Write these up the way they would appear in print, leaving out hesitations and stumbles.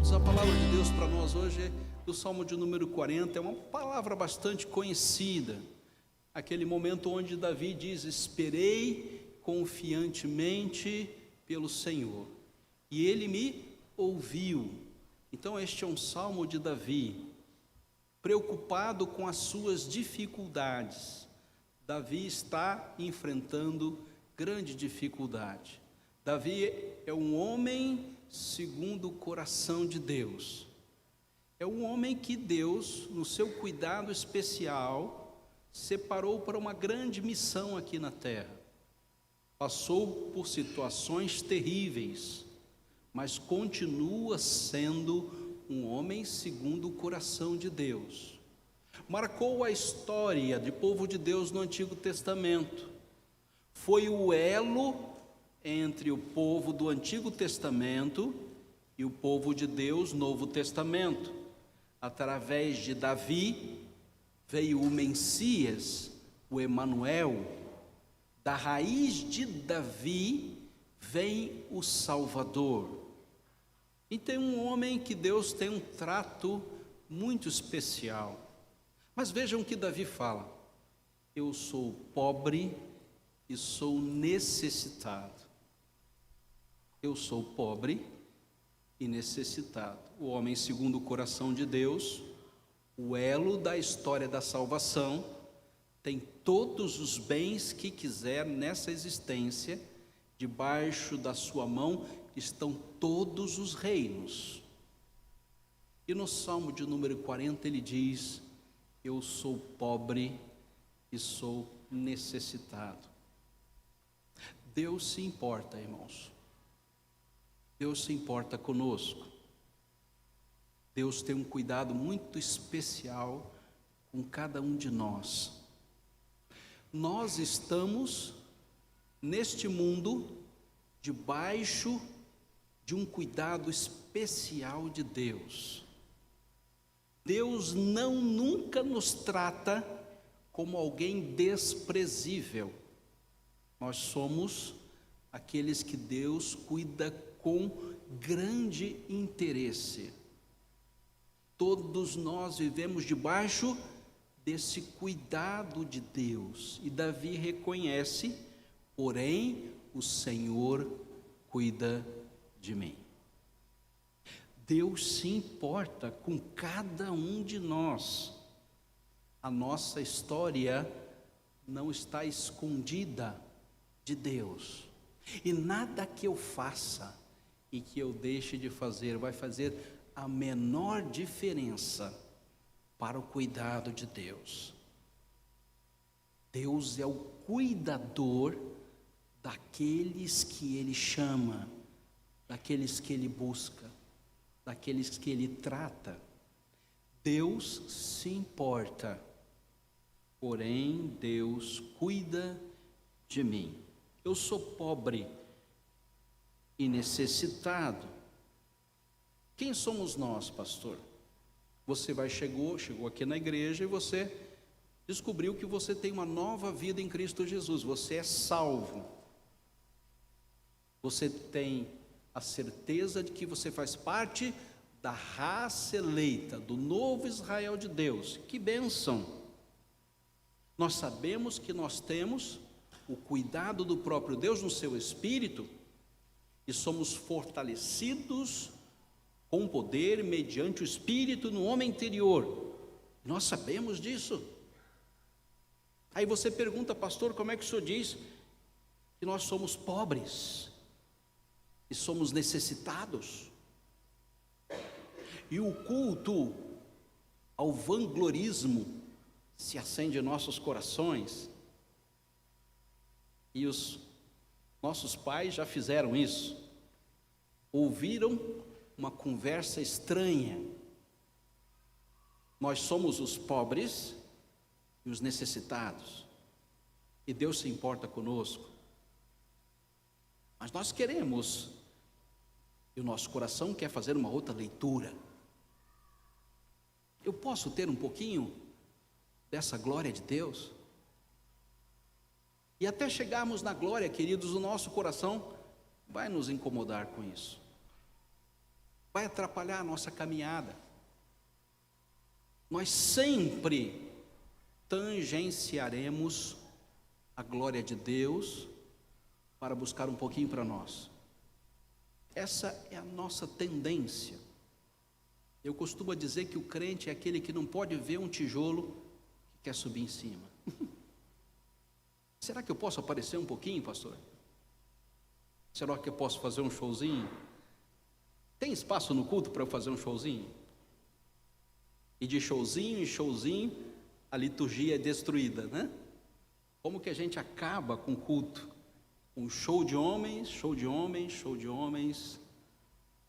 Queridos, a palavra de Deus para nós hoje é do Salmo de número 40, é uma palavra bastante conhecida, aquele momento onde Davi diz: esperei confiantemente pelo Senhor, e Ele me ouviu. Então este é um salmo de Davi, preocupado com as suas dificuldades. Davi está enfrentando grande dificuldade. Davi é um homem segundo o coração de Deus. É um homem que Deus, no seu cuidado especial, separou para uma grande missão aqui na terra. Passou por situações terríveis, mas continua sendo um homem segundo o coração de Deus. Marcou a história do povo de Deus no Antigo Testamento. Foi o elo entre o povo do Antigo Testamento e o povo de Deus no Novo Testamento. Através de Davi veio o Messias, o Emanuel. Da raiz de Davi vem o Salvador. E tem um homem que Deus tem um trato muito especial. Mas vejam o que Davi fala: eu sou pobre e sou necessitado. Eu sou pobre e necessitado. O homem segundo o coração de Deus, o elo da história da salvação, tem todos os bens que quiser nessa existência. Debaixo da sua mão estão todos os reinos. E no Salmo de número 40 ele diz: eu sou pobre e sou necessitado. Deus se importa, irmãos. Deus se importa conosco. Deus tem um cuidado muito especial com cada um de nós. Nós estamos neste mundo debaixo de um cuidado especial de Deus. Deus nunca nos trata como alguém desprezível. Nós somos aqueles que Deus cuida com grande interesse. Todos nós vivemos debaixo desse cuidado de Deus. E Davi reconhece: porém, o Senhor cuida de mim. Deus se importa com cada um de nós. A nossa história não está escondida de Deus. E nada que eu faça e que eu deixe de fazer vai fazer a menor diferença para o cuidado de Deus. Deus é o cuidador daqueles que Ele chama, daqueles que Ele busca, daqueles que Ele trata. Deus se importa, porém Deus cuida de mim. Eu sou pobre e necessitado. Quem somos nós, pastor? Você chegou aqui na igreja e você descobriu que você tem uma nova vida em Cristo Jesus. Você é salvo. Você tem a certeza de que você faz parte da raça eleita, do novo Israel de Deus. Que bênção! Nós sabemos que nós temos o cuidado do próprio Deus no seu Espírito e somos fortalecidos com poder mediante o Espírito no homem interior. Nós sabemos disso. Aí você pergunta: pastor, como é que o senhor diz que nós somos pobres e somos necessitados? E o culto ao vanglorismo se acende em nossos corações. E os nossos pais já fizeram isso. Ouviram uma conversa estranha. Nós somos os pobres e os necessitados. E Deus se importa conosco. Mas nós queremos, e o nosso coração quer fazer uma outra leitura. Eu posso ter um pouquinho dessa glória de Deus? E até chegarmos na glória, queridos, o nosso coração vai nos incomodar com isso. vai atrapalhar a nossa caminhada. Nós sempre tangenciaremos a glória de Deus para buscar um pouquinho para nós. Essa é a nossa tendência. Eu costumo dizer que o crente é aquele que não pode ver um tijolo que quer subir em cima. Será que eu posso aparecer um pouquinho, pastor? Será que eu posso fazer um showzinho? Tem espaço no culto para eu fazer um showzinho? E de showzinho em showzinho, a liturgia é destruída, né? Como que a gente acaba com o culto? Um show de homens, show de homens, show de homens,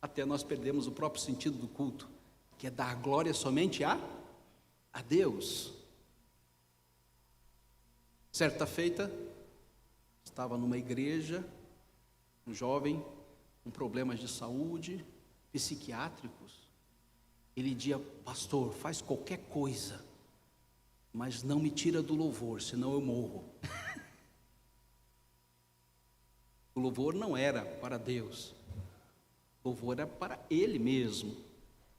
até nós perdemos o próprio sentido do culto, que é dar glória somente a Deus. Certa feita, estava numa igreja, um jovem com problemas de saúde, psiquiátricos. Ele dizia: pastor, faz qualquer coisa, mas não me tira do louvor, senão eu morro. O louvor não era para Deus, o louvor era para ele mesmo,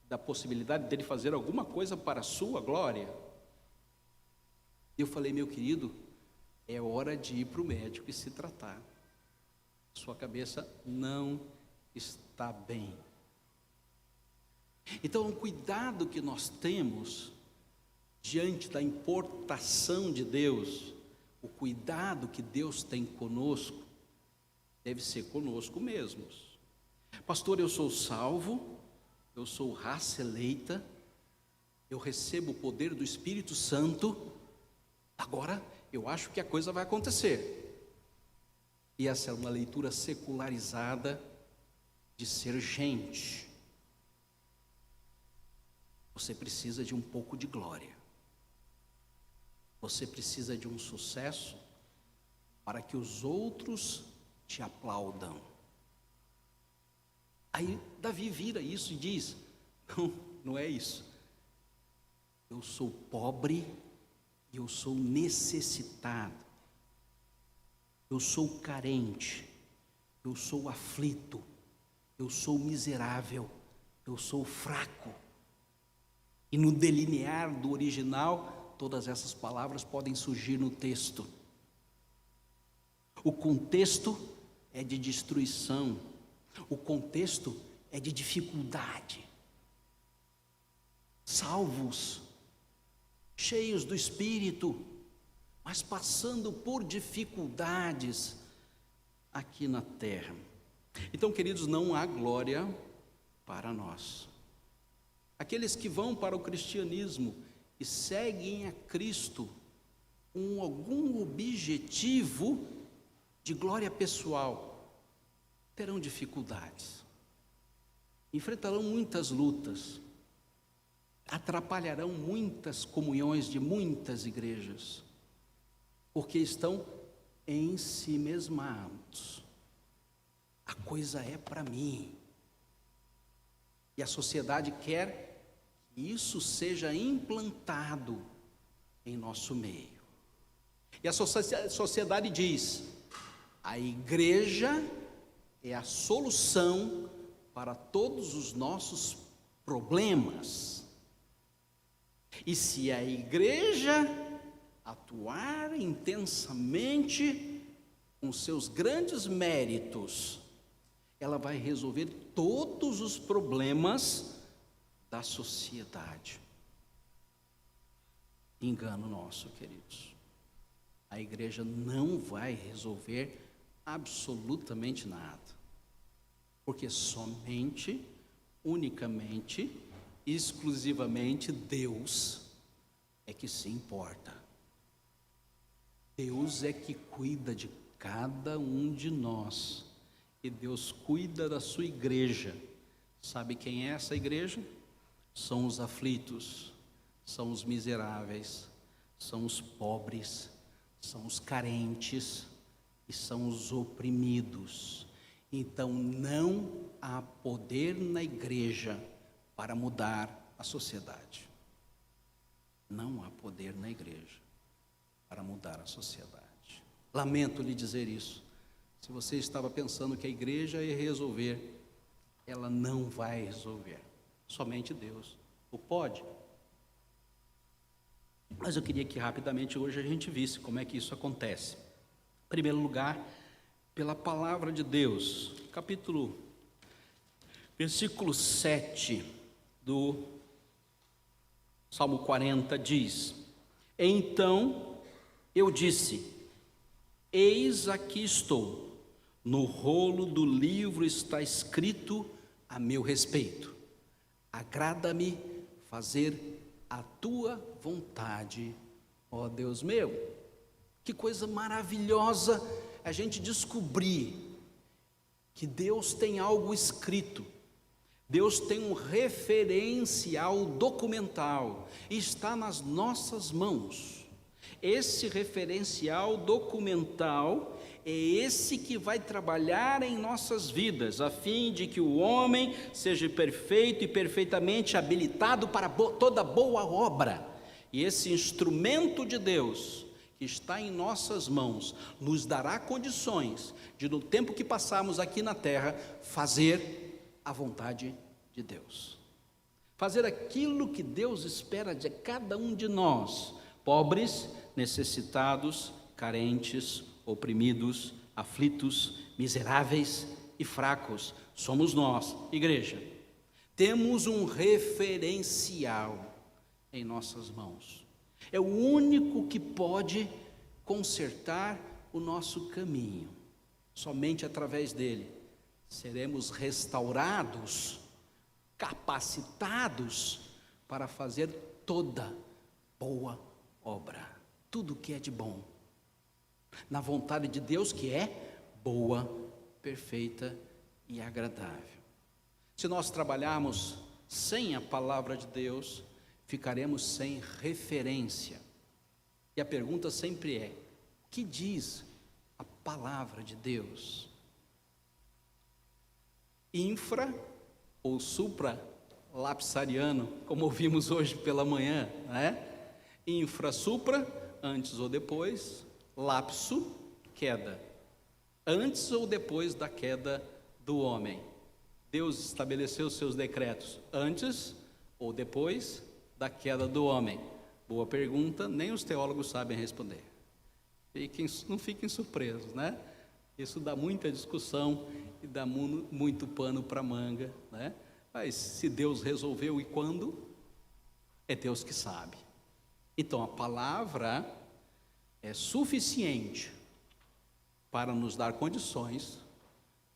da possibilidade dele fazer alguma coisa para a sua glória. Eu falei: meu querido, é hora de ir para o médico e se tratar. Sua cabeça não está bem. Então, o cuidado que nós temos diante da importação de Deus, o cuidado que Deus tem conosco, deve ser conosco mesmos. Pastor, eu sou salvo, eu sou raça eleita, eu recebo o poder do Espírito Santo, agora eu acho que a coisa vai acontecer. E essa é uma leitura secularizada de ser gente. Você precisa de um pouco de glória. Você precisa de um sucesso para que os outros te aplaudam. Aí Davi vira isso e diz: não é isso. Eu sou pobre e eu sou necessitado. Eu sou carente, eu sou aflito, eu sou miserável, eu sou fraco. E no delinear do original, todas essas palavras podem surgir no texto. O contexto é de destruição, o contexto é de dificuldade. Salvos, cheios do Espírito, mas passando por dificuldades aqui na terra. Então, queridos, não há glória para nós. Aqueles que vão para o cristianismo e seguem a Cristo com algum objetivo de glória pessoal, terão dificuldades, enfrentarão muitas lutas, atrapalharão muitas comunhões de muitas igrejas, porque estão ensimesmados. A coisa é para mim. E a sociedade quer que isso seja implantado em nosso meio. E a sociedade diz: a igreja é a solução para todos os nossos problemas. E se a igreja atuar intensamente com seus grandes méritos, ela vai resolver todos os problemas da sociedade. Engano nosso, queridos. A igreja não vai resolver absolutamente nada, porque somente, unicamente, exclusivamente Deus é que se importa. Deus é que cuida de cada um de nós, e Deus cuida da sua igreja. Sabe quem é essa igreja? São os aflitos, são os miseráveis, são os pobres, são os carentes e são os oprimidos. Então não há poder na igreja para mudar a sociedade. Não há poder na igreja para mudar a sociedade. Lamento lhe dizer isso. Se você estava pensando que a igreja ia resolver ela não vai resolver. Somente Deus o pode. Mas eu queria que rapidamente hoje a gente visse como é que isso acontece. Em primeiro lugar, pela palavra de Deus. Versículo 7 do Salmo 40 diz: Então eu disse, eis aqui estou, no rolo do livro está escrito a meu respeito. Agrada-me fazer a tua vontade, ó Deus meu. Que coisa maravilhosa a gente descobrir que Deus tem algo escrito. Deus tem um referencial documental, está nas nossas mãos. Esse referencial documental é esse que vai trabalhar em nossas vidas, a fim de que o homem seja perfeito e perfeitamente habilitado para toda boa obra. E esse instrumento de Deus, que está em nossas mãos, nos dará condições de, no tempo que passarmos aqui na terra, fazer a vontade de Deus. Fazer aquilo que Deus espera de cada um de nós, pobres, necessitados, carentes, oprimidos, aflitos, miseráveis e fracos. Somos nós, igreja. Temos um referencial em nossas mãos. É o único que pode consertar o nosso caminho. Somente através dele seremos restaurados, capacitados para fazer toda boa obra, tudo que é de bom, na vontade de Deus, que é boa, perfeita e agradável. Se nós trabalharmos sem a palavra de Deus, ficaremos sem referência. E a pergunta sempre é: o que diz a palavra de Deus? Infra ou supra-lapsariano, como ouvimos hoje pela manhã, né? Infra, supra, antes ou depois, lapso, queda. Antes ou depois da queda do homem? Deus estabeleceu seus decretos antes ou depois da queda do homem? Boa pergunta, nem os teólogos sabem responder. Não fiquem surpresos, né? Isso dá muita discussão e dá muito pano para manga, né? Mas se Deus resolveu e quando, é Deus que sabe. Então a palavra é suficiente para nos dar condições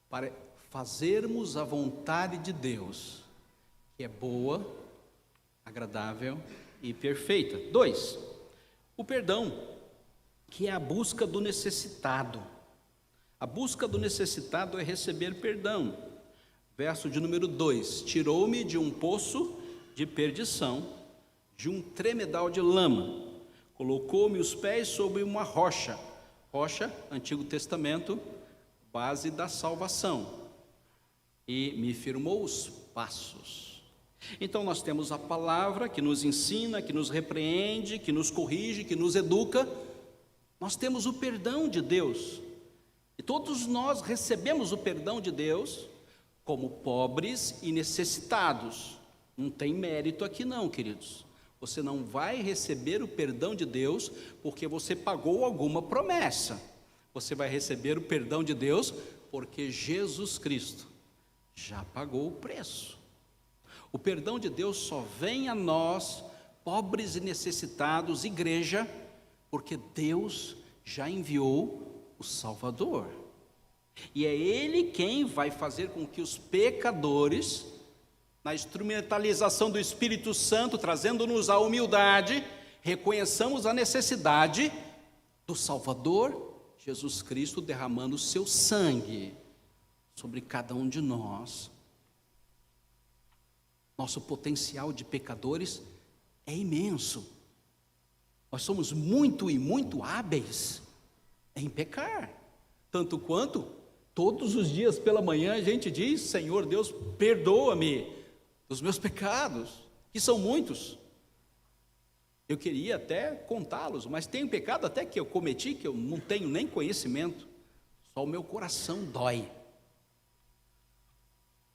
para fazermos a vontade de Deus, que é boa, agradável e perfeita. 2, o perdão, que é a busca do necessitado. A busca do necessitado é receber perdão. Verso de número 2: tirou-me de um poço de perdição, de um tremedal de lama, colocou-me os pés sobre uma rocha. Rocha, Antigo Testamento, base da salvação, e me firmou os passos. Então nós temos a palavra que nos ensina, que nos repreende, que nos corrige, que nos educa. Nós temos o perdão de Deus, e todos nós recebemos o perdão de Deus como pobres e necessitados. Não tem mérito aqui não, queridos. Você não vai receber o perdão de Deus porque você pagou alguma promessa. Você vai receber o perdão de Deus porque Jesus Cristo já pagou o preço. O perdão de Deus só vem a nós, pobres e necessitados, igreja, porque Deus já enviou o Salvador. E é Ele quem vai fazer com que os pecadores, na instrumentalização do Espírito Santo, trazendo-nos a humildade, reconheçamos a necessidade do Salvador, Jesus Cristo, derramando o seu sangue sobre cada um de nós. Nosso potencial de pecadores é imenso. Nós somos muito e muito hábeis em pecar, tanto quanto todos os dias pela manhã a gente diz: Senhor Deus, perdoa-me dos meus pecados, que são muitos. Eu queria até contá-los, mas tem pecado até que eu cometi, que eu não tenho nem conhecimento, só o meu coração dói.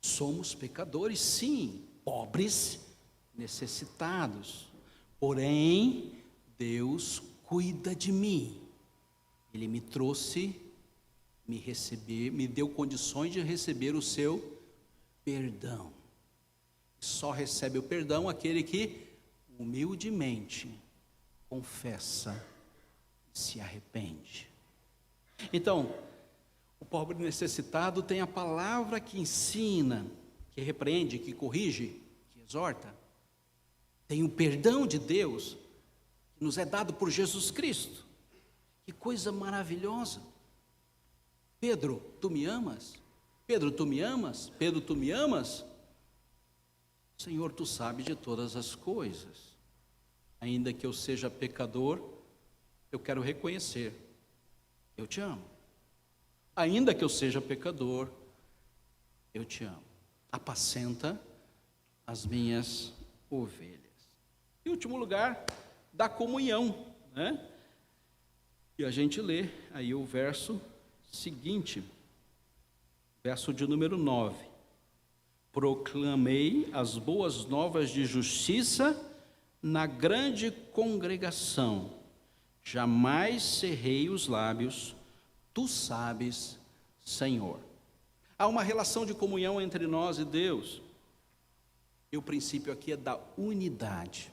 Somos pecadores, sim, pobres, necessitados. Porém, Deus cuida de mim. Ele me trouxe, me deu condições de receber o seu perdão. Só recebe o perdão aquele que humildemente confessa e se arrepende. Então, o pobre necessitado tem a palavra que ensina, que repreende, que corrige, que exorta. Tem o perdão de Deus, que nos é dado por Jesus Cristo. Que coisa maravilhosa. Pedro, tu me amas? Pedro, tu me amas? Pedro, tu me amas? Senhor, tu sabes de todas as coisas. Ainda que eu seja pecador, eu quero reconhecer, eu te amo. Ainda que eu seja pecador, eu te amo. Apacenta as minhas ovelhas. Em último lugar, da comunhão, né? E a gente lê aí o verso seguinte, verso de número 9. Proclamei as boas novas de justiça na grande congregação. Jamais cerrei os lábios, tu sabes, Senhor. Há uma relação de comunhão entre nós e Deus. E o princípio aqui é da unidade.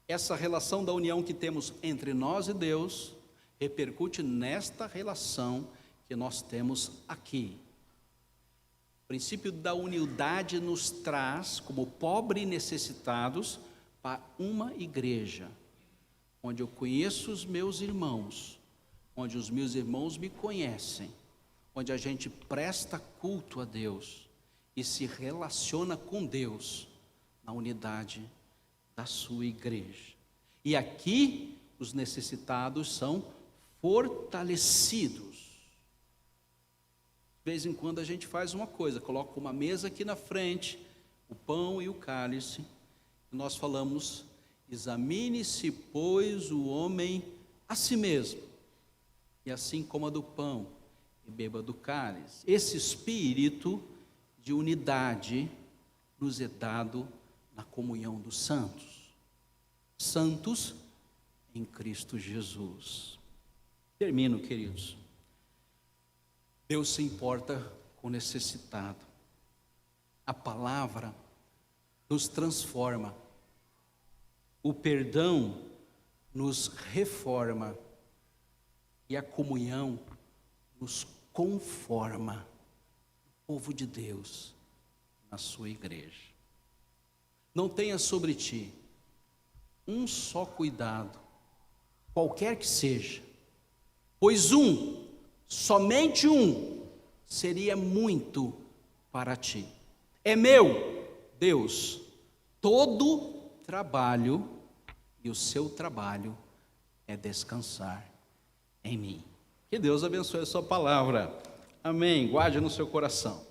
Essa relação da união que temos entre nós e Deus repercute nesta relação que nós temos aqui. O princípio da unidade nos traz, como pobres e necessitados, para uma igreja, onde eu conheço os meus irmãos, onde os meus irmãos me conhecem, onde a gente presta culto a Deus e se relaciona com Deus na unidade da sua igreja. E aqui os necessitados são fortalecidos. De vez em quando a gente faz uma coisa, coloca uma mesa aqui na frente, o pão e o cálice, e nós falamos: examine-se, pois, o homem a si mesmo, e assim coma do pão e beba do cálice. Esse espírito de unidade nos é dado na comunhão dos santos. Santos em Cristo Jesus. Termino, queridos. Deus se importa com o necessitado. A palavra nos transforma. O perdão nos reforma. E a comunhão nos conforma. O povo de Deus na sua igreja. Não tenha sobre ti um só cuidado, qualquer que seja, pois somente seria muito para ti. É meu, Deus, todo trabalho, e o seu trabalho é descansar em mim. Que Deus abençoe a sua palavra. Amém. Guarde no seu coração.